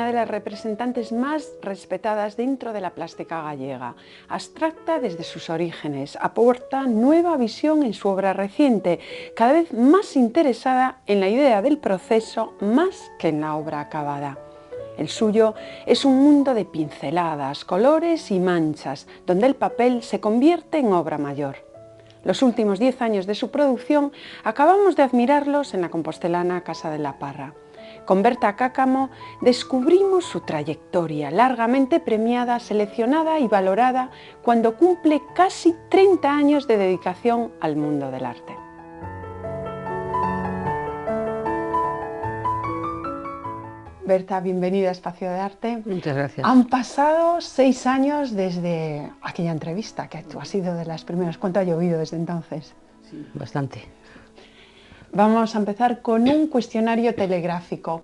una de las representantes más respetadas dentro de la plástica gallega. Abstracta desde sus orígenes, aporta nueva visión en su obra reciente, cada vez más interesada en la idea del proceso más que en la obra acabada. El suyo es un mundo de pinceladas, colores y manchas, donde el papel se convierte en obra mayor. Los últimos 10 años de su producción acabamos de admirarlos en la compostelana Casa de la Parra. Con Berta Cáccamo descubrimos su trayectoria, largamente premiada, seleccionada y valorada cuando cumple casi 30 años de dedicación al mundo del arte. Berta, bienvenida a Espacio de Arte. Muchas gracias. Han pasado 6 años desde aquella entrevista, que tú has sido de las primeras. ¿Cuánto ha llovido desde entonces? Sí, bastante. Vamos a empezar con un cuestionario telegráfico.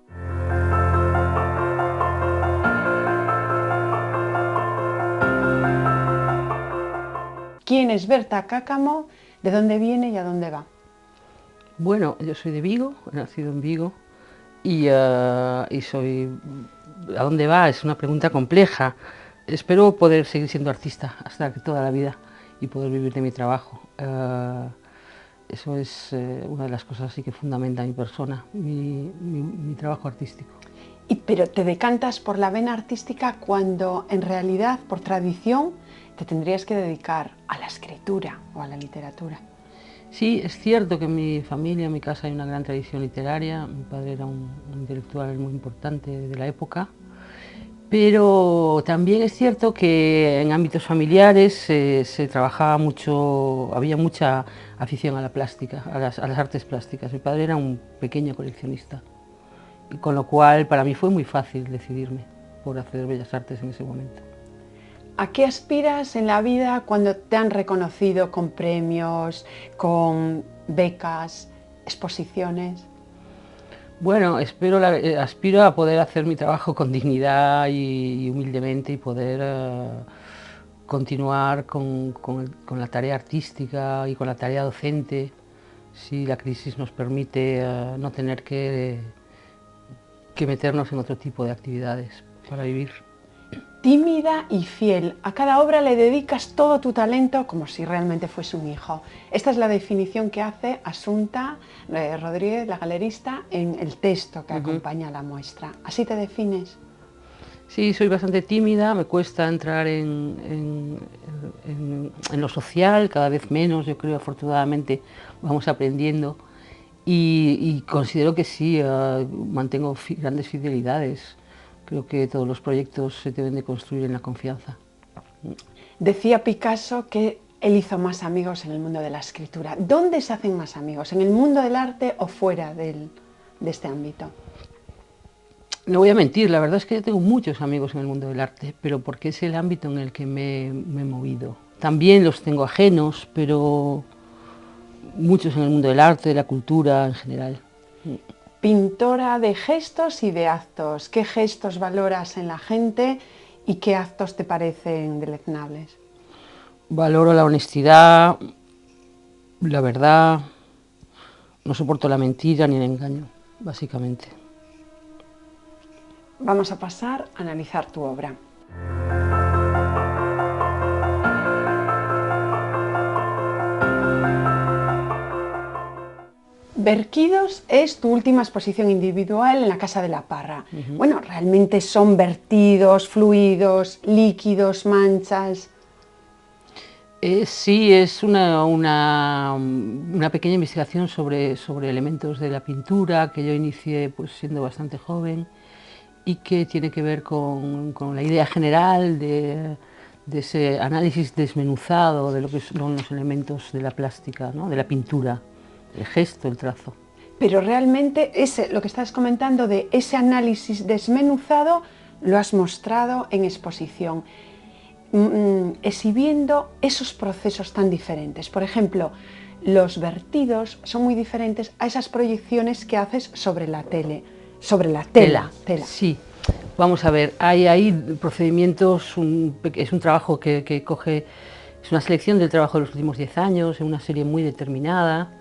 ¿Quién es Berta Cáccamo? ¿De dónde viene y a dónde va? Bueno, yo soy de Vigo, he nacido en Vigo y soy... ¿A dónde va? Es una pregunta compleja. Espero poder seguir siendo artista hasta toda la vida y poder vivir de mi trabajo. Eso es una de las cosas así que fundamenta mi persona, mi trabajo artístico. Pero te decantas por la vena artística cuando en realidad, por tradición, te tendrías que dedicar a la escritura o a la literatura. Sí, es cierto que en mi familia, en mi casa, hay una gran tradición literaria. Mi padre era un intelectual muy importante de la época. Pero también es cierto que en ámbitos familiares se trabajaba mucho, había mucha afición a la plástica, a las artes plásticas. Mi padre era un pequeño coleccionista, y con lo cual para mí fue muy fácil decidirme por hacer bellas artes en ese momento. ¿A qué aspiras en la vida cuando te han reconocido con premios, con becas, exposiciones? Bueno, aspiro a poder hacer mi trabajo con dignidad y humildemente y poder continuar con la tarea artística y con la tarea docente, si la crisis nos permite no tener que meternos en otro tipo de actividades para vivir. Tímida y fiel, a cada obra le dedicas todo tu talento como si realmente fuese un hijo. Esta es la definición que hace Asunta Rodríguez, la galerista, en el texto que acompaña la muestra. ¿Así te defines? Sí, soy bastante tímida, me cuesta entrar en lo social, cada vez menos, yo creo, afortunadamente vamos aprendiendo, y considero que sí, mantengo grandes fidelidades. Creo que todos los proyectos se deben de construir en la confianza. Decía Picasso que él hizo más amigos en el mundo de la escritura. ¿Dónde se hacen más amigos? ¿En el mundo del arte o fuera de este ámbito? No voy a mentir, la verdad es que yo tengo muchos amigos en el mundo del arte, pero porque es el ámbito en el que me he movido. También los tengo ajenos, pero muchos en el mundo del arte, de la cultura en general. Pintora de gestos y de actos. ¿Qué gestos valoras en la gente y qué actos te parecen deleznables? Valoro la honestidad, la verdad, no soporto la mentira ni el engaño, básicamente. Vamos a pasar a analizar tu obra. Verquidos es tu última exposición individual en la Casa de la Parra. Bueno, realmente son vertidos, fluidos, líquidos, manchas. Sí, es una pequeña investigación sobre elementos de la pintura que yo inicié pues, siendo bastante joven y que tiene que ver con la idea general de ese análisis desmenuzado de lo que son los elementos de la plástica, ¿no? De la pintura, el gesto, el trazo. Pero realmente lo que estás comentando de ese análisis desmenuzado lo has mostrado en exposición, exhibiendo esos procesos tan diferentes. Por ejemplo, los vertidos son muy diferentes a esas proyecciones que haces sobre la tela. Sí, vamos a ver, hay procedimientos, es un trabajo que coge, es una selección del trabajo de los últimos 10 años, en una serie muy determinada,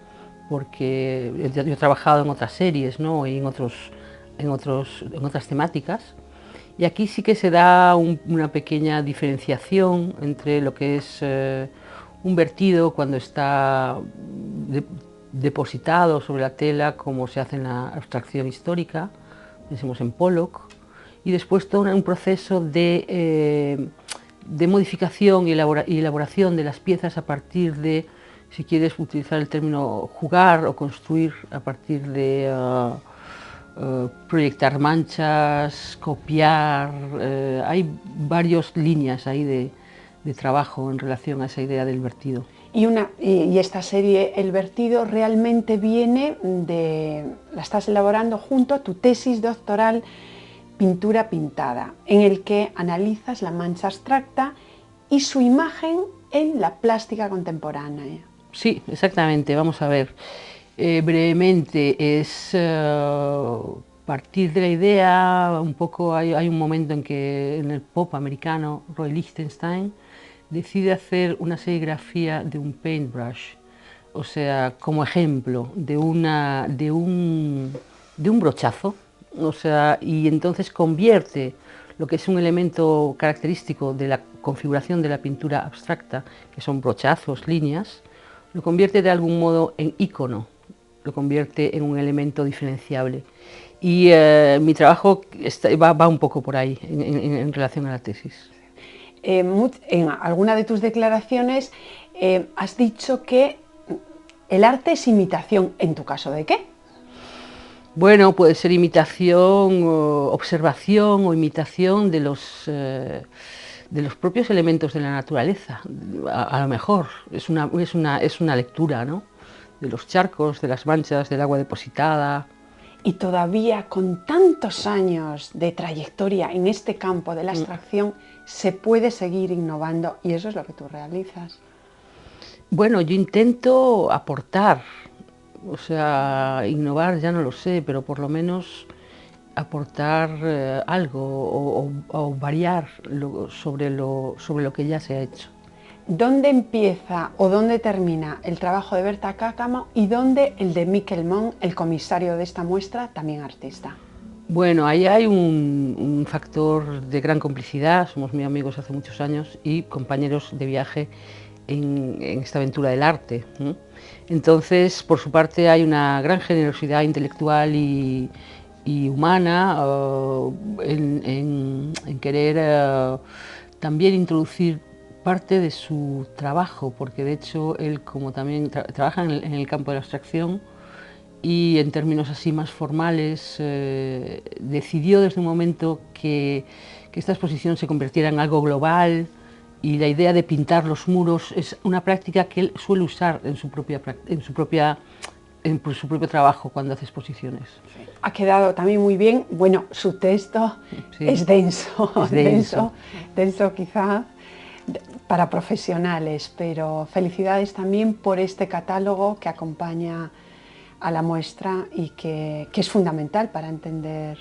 porque yo he trabajado en otras series, ¿no? Y en otras temáticas, Y aquí sí que se da una pequeña diferenciación entre lo que es un vertido cuando está depositado sobre la tela, como se hace en la abstracción histórica, pensemos en Pollock, y después todo un proceso de modificación y elaboración de las piezas a partir de, si quieres utilizar el término, jugar o construir a partir de proyectar manchas, copiar. Hay varias líneas ahí de trabajo en relación a esa idea del vertido. Y esta serie, El vertido, realmente viene de, la estás elaborando junto a tu tesis doctoral Pintura pintada, en el que analizas la mancha abstracta y su imagen en la plástica contemporánea. Sí, exactamente. Vamos a ver. Brevemente, es partir de la idea, un poco hay un momento en que en el pop americano Roy Lichtenstein decide hacer una serigrafía de un paintbrush, o sea, como ejemplo de un brochazo, o sea, y entonces convierte lo que es un elemento característico de la configuración de la pintura abstracta, que son brochazos, líneas, lo convierte de algún modo en ícono, lo convierte en un elemento diferenciable. Y mi trabajo va un poco por ahí, en relación a la tesis. En alguna de tus declaraciones has dicho que el arte es imitación. ¿En tu caso de qué? Bueno, puede ser imitación, observación o imitación de los propios elementos de la naturaleza. A lo mejor es una lectura, ¿no?, de los charcos, de las manchas, del agua depositada. Y todavía con tantos años de trayectoria en este campo de la abstracción se puede seguir innovando, y eso es lo que tú realizas. Bueno, yo intento aportar, o sea, innovar ya no lo sé, pero por lo menos aportar algo o variar sobre lo que ya se ha hecho. ¿Dónde empieza o dónde termina el trabajo de Berta Cáccamo y dónde el de Miquel Mont, el comisario de esta muestra, también artista? Bueno, ahí hay un factor de gran complicidad, somos muy amigos hace muchos años y compañeros de viaje en esta aventura del arte. Entonces, por su parte, hay una gran generosidad intelectual y humana en querer también introducir parte de su trabajo, porque de hecho él, como también trabaja en el campo de la abstracción, y en términos así más formales, decidió desde un momento que esta exposición se convirtiera en algo global, y la idea de pintar los muros es una práctica que él suele usar en su propio trabajo cuando hace exposiciones. Ha quedado también muy bien. Bueno, su texto sí, es denso, denso quizá para profesionales, pero felicidades también por este catálogo que acompaña a la muestra y que es fundamental para entender.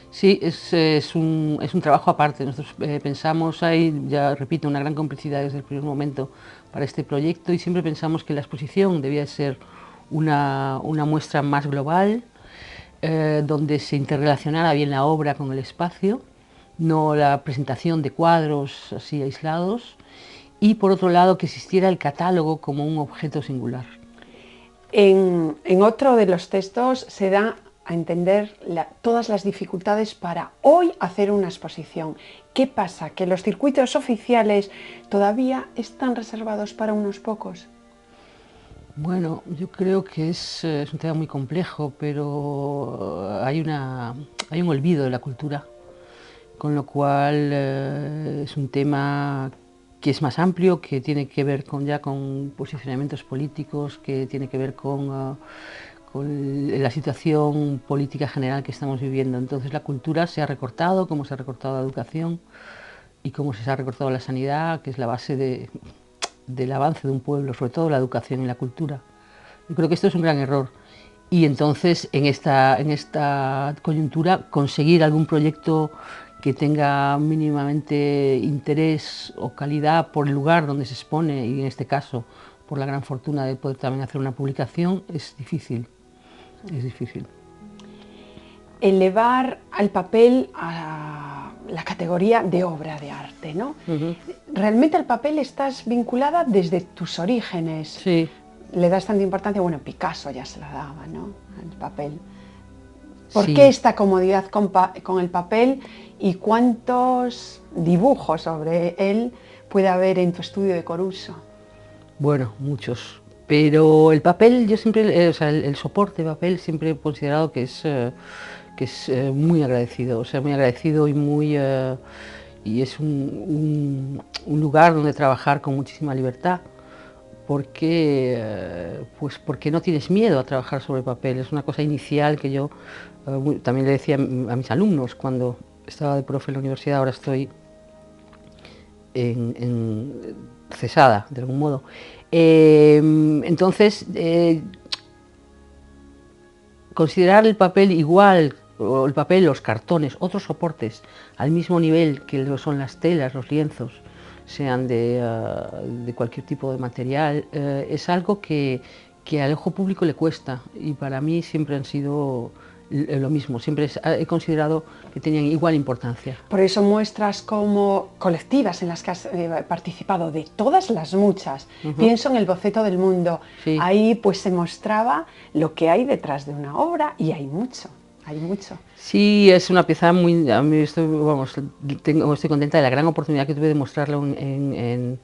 Sí, es un trabajo aparte. Nosotros pensamos, hay, ya repito, una gran complicidad desde el primer momento para este proyecto, y siempre pensamos que la exposición debía ser una muestra más global, donde se interrelacionara bien la obra con el espacio, no la presentación de cuadros así aislados, y por otro lado que existiera el catálogo como un objeto singular. En otro de los textos se da a entender todas las dificultades para hoy hacer una exposición. ¿Qué pasa? ¿Que los circuitos oficiales todavía están reservados para unos pocos? Bueno, yo creo que es un tema muy complejo, pero hay un olvido de la cultura, con lo cual es un tema que es más amplio, que tiene que ver con posicionamientos políticos, que tiene que ver con la situación política general que estamos viviendo. Entonces la cultura se ha recortado, como se ha recortado la educación y como se ha recortado la sanidad, que es la base del avance de un pueblo, sobre todo la educación y la cultura. Yo creo que esto es un gran error. Y entonces en esta coyuntura conseguir algún proyecto que tenga mínimamente interés o calidad por el lugar donde se expone, y en este caso por la gran fortuna de poder también hacer una publicación, es difícil. Es difícil. Elevar al papel a la categoría de obra de arte, ¿no? Realmente el papel estás vinculada desde tus orígenes. Sí. Le das tanta importancia, bueno, Picasso ya se la daba, ¿no? El papel. ¿Por Sí. qué esta comodidad con el papel y cuántos dibujos sobre él puede haber en tu estudio de Coruso? Bueno, muchos. Pero el papel, yo siempre, o sea, el soporte de papel siempre he considerado que es muy agradecido, o sea, muy agradecido y muy y es un lugar donde trabajar con muchísima libertad, porque pues porque no tienes miedo a trabajar sobre papel. Es una cosa inicial que yo también le decía a mis alumnos cuando estaba de profe en la universidad. Ahora estoy cesada de algún modo. Entonces, considerar el papel igual, o el papel, los cartones, otros soportes, al mismo nivel que lo son las telas, los lienzos, sean de cualquier tipo de material, es algo que al ojo público le cuesta, y para mí siempre han sido lo mismo, siempre he considerado que tenían igual importancia. Por eso muestras como colectivas en las que has participado, de todas las muchas, pienso en el Boceto del Mundo, Sí. Ahí pues se mostraba lo que hay detrás de una obra, y hay mucho. Hay mucho. Sí, es una pieza muy... A mí estoy contenta de la gran oportunidad que tuve de mostrarlo en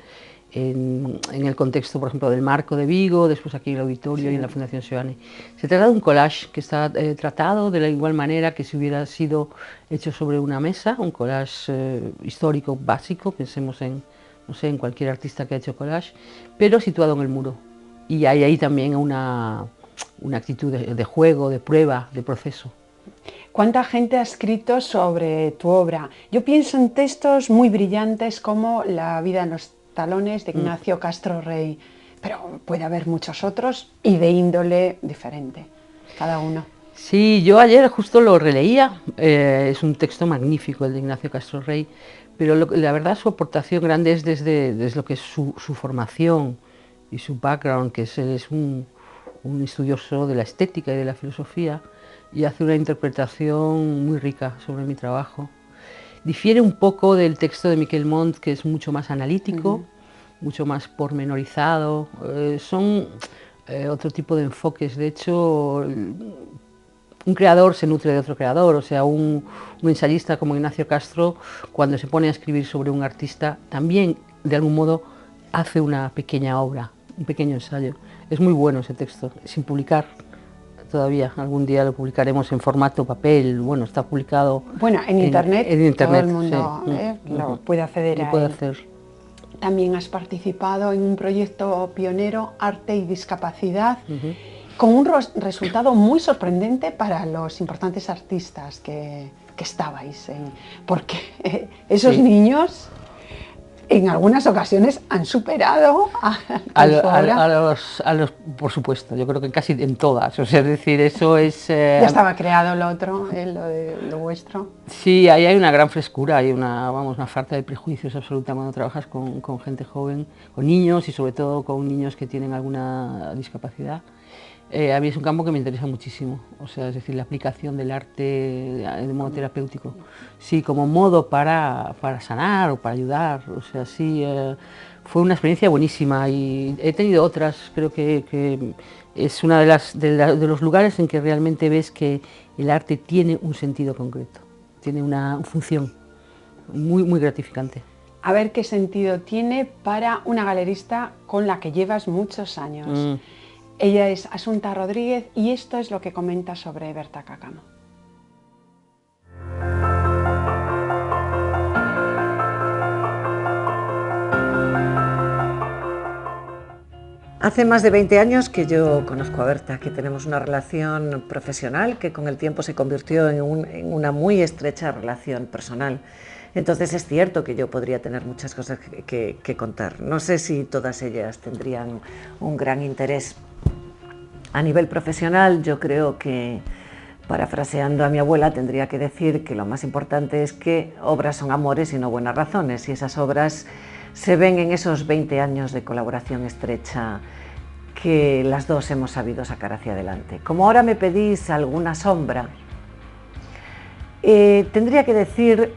el contexto, por ejemplo, del Marco de Vigo, después aquí en el auditorio, sí, y en la Fundación Seoane. Se trata de un collage que está tratado de la igual manera que si hubiera sido hecho sobre una mesa, un collage histórico básico, pensemos en, no sé, en cualquier artista que ha hecho collage, pero situado en el muro. Y hay ahí también una actitud de juego, de prueba, de proceso. ¿Cuánta gente ha escrito sobre tu obra? Yo pienso en textos muy brillantes como La vida en los talones de Ignacio Castro Rey, pero puede haber muchos otros y de índole diferente, cada uno. Sí, yo ayer justo lo releía, es un texto magnífico el de Ignacio Castro Rey, pero la verdad su aportación grande es desde lo que es su formación y su background, que es un estudioso de la estética y de la filosofía, y hace una interpretación muy rica sobre mi trabajo. Difiere un poco del texto de Miquel Mont, que es mucho más analítico, mucho más pormenorizado. Son otro tipo de enfoques. De hecho, un creador se nutre de otro creador. O sea, un ensayista como Ignacio Castro, cuando se pone a escribir sobre un artista, también, de algún modo, hace una pequeña obra, un pequeño ensayo. Es muy bueno ese texto, sin publicar todavía. Algún día lo publicaremos en formato papel. Bueno, está publicado. Bueno, en internet, todo el mundo sí. lo puede acceder a él. También has participado en un proyecto pionero, Arte y Discapacidad, con un resultado muy sorprendente para los importantes artistas que estabais, porque esos niños en algunas ocasiones han superado a los, por supuesto, yo creo que casi en todas, o sea, es decir, eso es... ya estaba creado lo otro, lo vuestro. Sí, ahí hay una gran frescura, hay una falta de prejuicios absoluta cuando trabajas con gente joven, con niños y sobre todo con niños que tienen alguna discapacidad. A mí es un campo que me interesa muchísimo, o sea, es decir, la aplicación del arte de modo terapéutico, sí, como modo para sanar o para ayudar, o sea, sí, fue una experiencia buenísima y he tenido otras. Creo que es una de los lugares en que realmente ves que el arte tiene un sentido concreto, tiene una función muy, muy gratificante. A ver qué sentido tiene para una galerista con la que llevas muchos años. Ella es Asunta Rodríguez y esto es lo que comenta sobre Berta Cáccamo. Hace más de 20 años que yo conozco a Berta, que tenemos una relación profesional que con el tiempo se convirtió en una muy estrecha relación personal. Entonces es cierto que yo podría tener muchas cosas que contar. No sé si todas ellas tendrían un gran interés. A nivel profesional, yo creo que, parafraseando a mi abuela, tendría que decir que lo más importante es que obras son amores y no buenas razones, y esas obras se ven en esos 20 años de colaboración estrecha que las dos hemos sabido sacar hacia adelante. Como ahora me pedís alguna sombra, Tendría que decir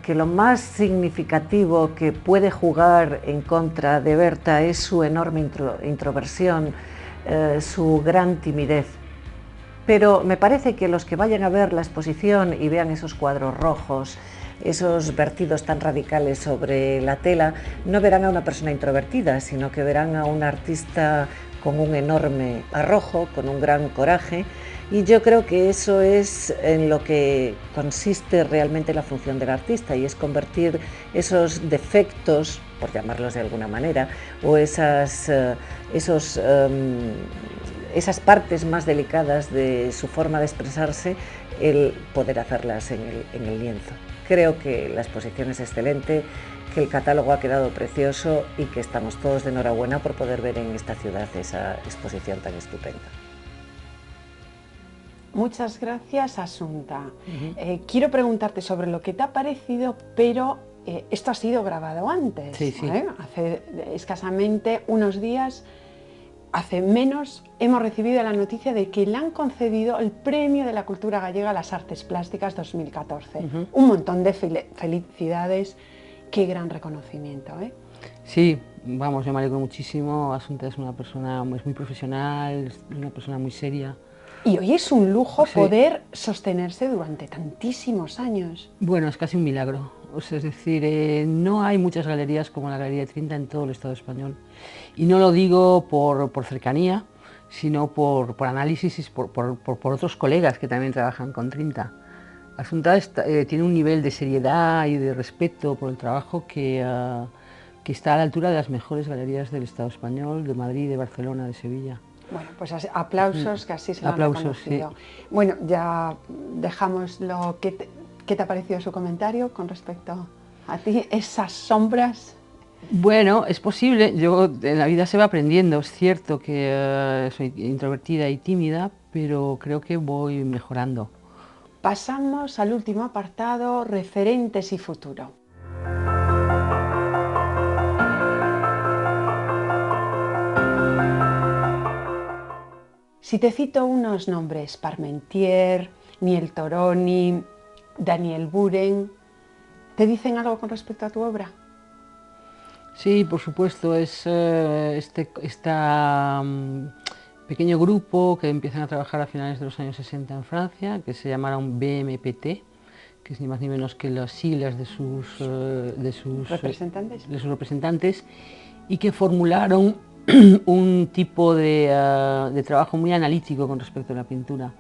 que lo más significativo que puede jugar en contra de Berta es su enorme introversión, su gran timidez. Pero me parece que los que vayan a ver la exposición y vean esos cuadros rojos, esos vertidos tan radicales sobre la tela, no verán a una persona introvertida, sino que verán a un artista con un enorme arrojo, con un gran coraje, y yo creo que eso es en lo que consiste realmente la función del artista, y es convertir esos defectos, por llamarlos de alguna manera, o esas partes más delicadas de su forma de expresarse, el poder hacerlas en el lienzo. Creo que la exposición es excelente, que el catálogo ha quedado precioso y que estamos todos de enhorabuena por poder ver en esta ciudad esa exposición tan estupenda. Muchas gracias, Asunta. Quiero preguntarte sobre lo que te ha parecido, pero esto ha sido grabado antes. Sí, sí. Hace escasamente unos días, hace menos, hemos recibido la noticia de que le han concedido el Premio de la Cultura Gallega a las Artes Plásticas 2014. Un montón de felicidades, qué gran reconocimiento, ¿eh? Sí, vamos, yo me alegro muchísimo. Asunta es una persona muy profesional, es una persona muy seria. Y hoy es un lujo Sí. poder sostenerse durante tantísimos años. Bueno, es casi un milagro. O sea, es decir, no hay muchas galerías como la Galería de Trinta en todo el Estado español. Y no lo digo por cercanía, sino por análisis y por otros colegas que también trabajan con Trinta. Asunta tiene un nivel de seriedad y de respeto por el trabajo que está a la altura de las mejores galerías del Estado español, de Madrid, de Barcelona, de Sevilla. Bueno, pues aplausos, que así se lo han Aplausos, reconocido. sí. Bueno, ya dejamos lo que ¿qué te ha parecido su comentario con respecto a ti? Esas sombras. Bueno, es posible, yo en la vida se va aprendiendo, es cierto que soy introvertida y tímida, pero creo que voy mejorando. Pasamos al último apartado, referentes y futuro. Si te cito unos nombres, Parmentier, Niel Toroni, Daniel Buren, ¿te dicen algo con respecto a tu obra? Sí, por supuesto, es pequeño grupo que empiezan a trabajar a finales de los años 60 en Francia, que se llamaron BMPT, que es ni más ni menos que las siglas de sus representantes, y que formularon un tipo de trabajo muy analítico con respecto a la pintura.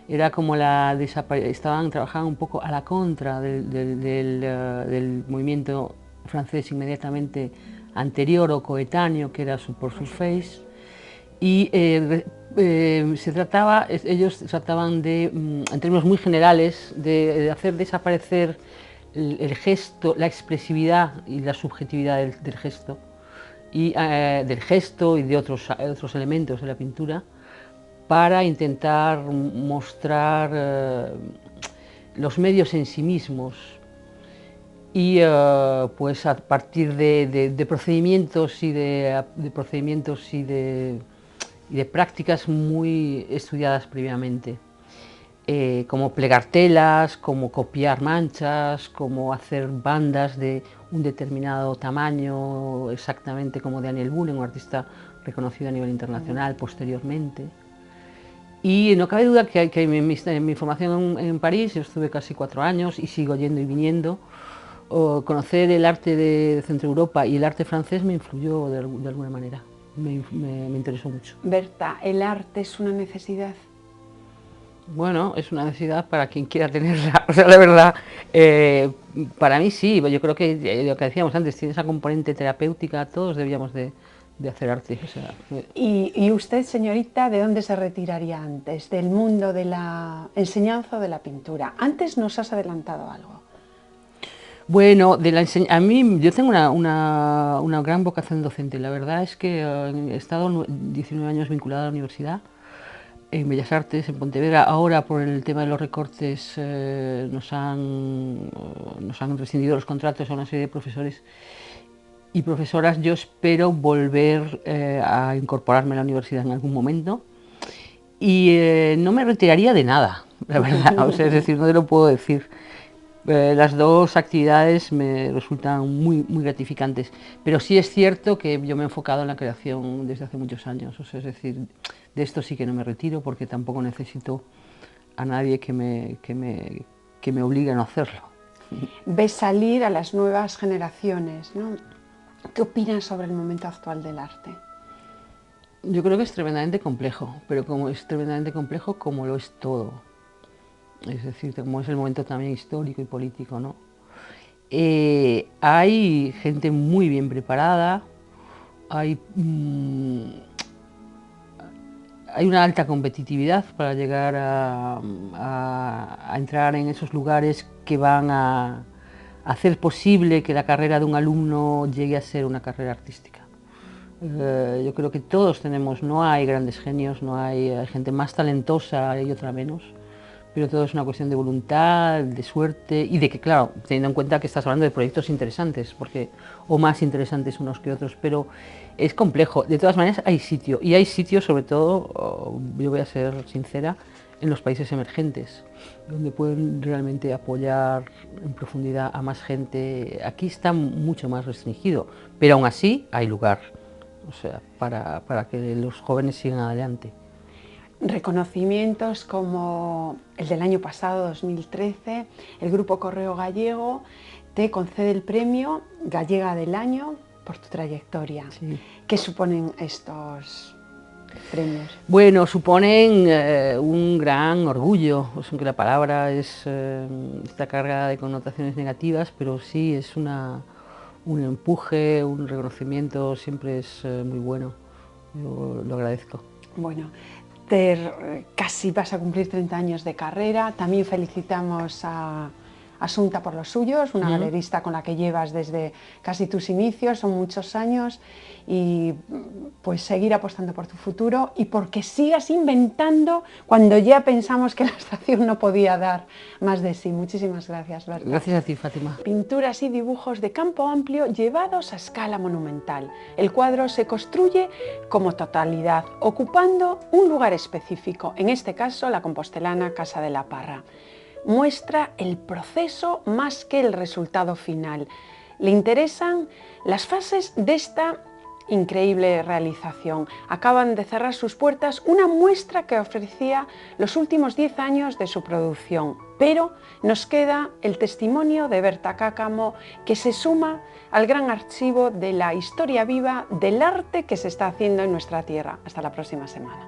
Era como trabajaban un poco a la contra del movimiento francés inmediatamente anterior o coetáneo, que era por Surface, y ellos trataban de, en términos muy generales, de hacer desaparecer el gesto, la expresividad y la subjetividad del gesto, y de otros elementos de la pintura, para intentar mostrar los medios en sí mismos, y pues a partir de procedimientos y de prácticas muy estudiadas previamente, como plegar telas, como copiar manchas, como hacer bandas de un determinado tamaño, exactamente como Daniel Buren, un artista reconocido a nivel internacional posteriormente. Y no cabe duda que en mi formación en París, yo estuve casi 4 años y sigo yendo y viniendo. Conocer el arte de Centro Europa y el arte francés me influyó de alguna manera, me interesó mucho. Berta, ¿el arte es una necesidad? Bueno, es una necesidad para quien quiera tenerla, o sea, la verdad, para mí sí, yo creo que lo que decíamos antes, tiene esa componente terapéutica, todos debíamos de hacer arte. O sea, ¿Y usted, señorita, de dónde se retiraría antes? ¿Del mundo de la enseñanza o de la pintura? Antes nos has adelantado algo. Bueno, a mí yo tengo una gran vocación docente. La verdad es que he estado 19 años vinculada a la universidad, en Bellas Artes, en Pontevedra. Ahora, por el tema de los recortes, nos han rescindido los contratos a una serie de profesores y profesoras. Yo espero volver a incorporarme a la universidad en algún momento. Y no me retiraría de nada, la verdad, o sea, es decir, no te lo puedo decir. Las dos actividades me resultan muy gratificantes, pero sí es cierto que yo me he enfocado en la creación desde hace muchos años, o sea, es decir, de esto sí que no me retiro porque tampoco necesito a nadie que me obligue a no hacerlo. Ves salir a las nuevas generaciones, ¿no? ¿Qué opinas sobre el momento actual del arte? Yo creo que es tremendamente complejo, pero como es tremendamente complejo como lo es todo. Es decir, como es el momento también histórico y político, ¿no? Hay gente muy bien preparada, hay una alta competitividad para llegar a entrar en esos lugares que van a hacer posible que la carrera de un alumno llegue a ser una carrera artística. Yo creo que todos tenemos, no hay grandes genios, hay gente más talentosa y otra menos, pero todo es una cuestión de voluntad, de suerte y de que, claro, teniendo en cuenta que estás hablando de proyectos interesantes, o más interesantes unos que otros, pero es complejo. De todas maneras hay sitio, y hay sitio sobre todo, yo voy a ser sincera, en los países emergentes, donde pueden realmente apoyar en profundidad a más gente. Aquí está mucho más restringido, pero aún así hay lugar, o sea, para que los jóvenes sigan adelante. Reconocimientos como el del año pasado, 2013, el Grupo Correo Gallego te concede el premio Gallega del Año por tu trayectoria. Sí. ¿Qué suponen estos premios? Bueno, suponen un gran orgullo, aunque la palabra está cargada de connotaciones negativas, pero sí es un empuje, un reconocimiento, siempre es muy bueno. Yo lo agradezco. Bueno, casi vas a cumplir 30 años de carrera. También felicitamos a Asunta por los suyos, una galerista con la que llevas desde casi tus inicios, son muchos años, y pues seguir apostando por tu futuro y porque sigas inventando cuando ya pensamos que la estación no podía dar más de sí. Muchísimas gracias, Berta. Gracias a ti, Fátima. Pinturas y dibujos de campo amplio llevados a escala monumental. El cuadro se construye como totalidad, ocupando un lugar específico, en este caso la compostelana Casa de la Parra. Muestra el proceso más que el resultado final. Le interesan las fases de esta increíble realización. Acaban de cerrar sus puertas una muestra que ofrecía los últimos 10 años de su producción, pero nos queda el testimonio de Berta Cáccamo, que se suma al gran archivo de la historia viva del arte que se está haciendo en nuestra tierra. Hasta la próxima semana.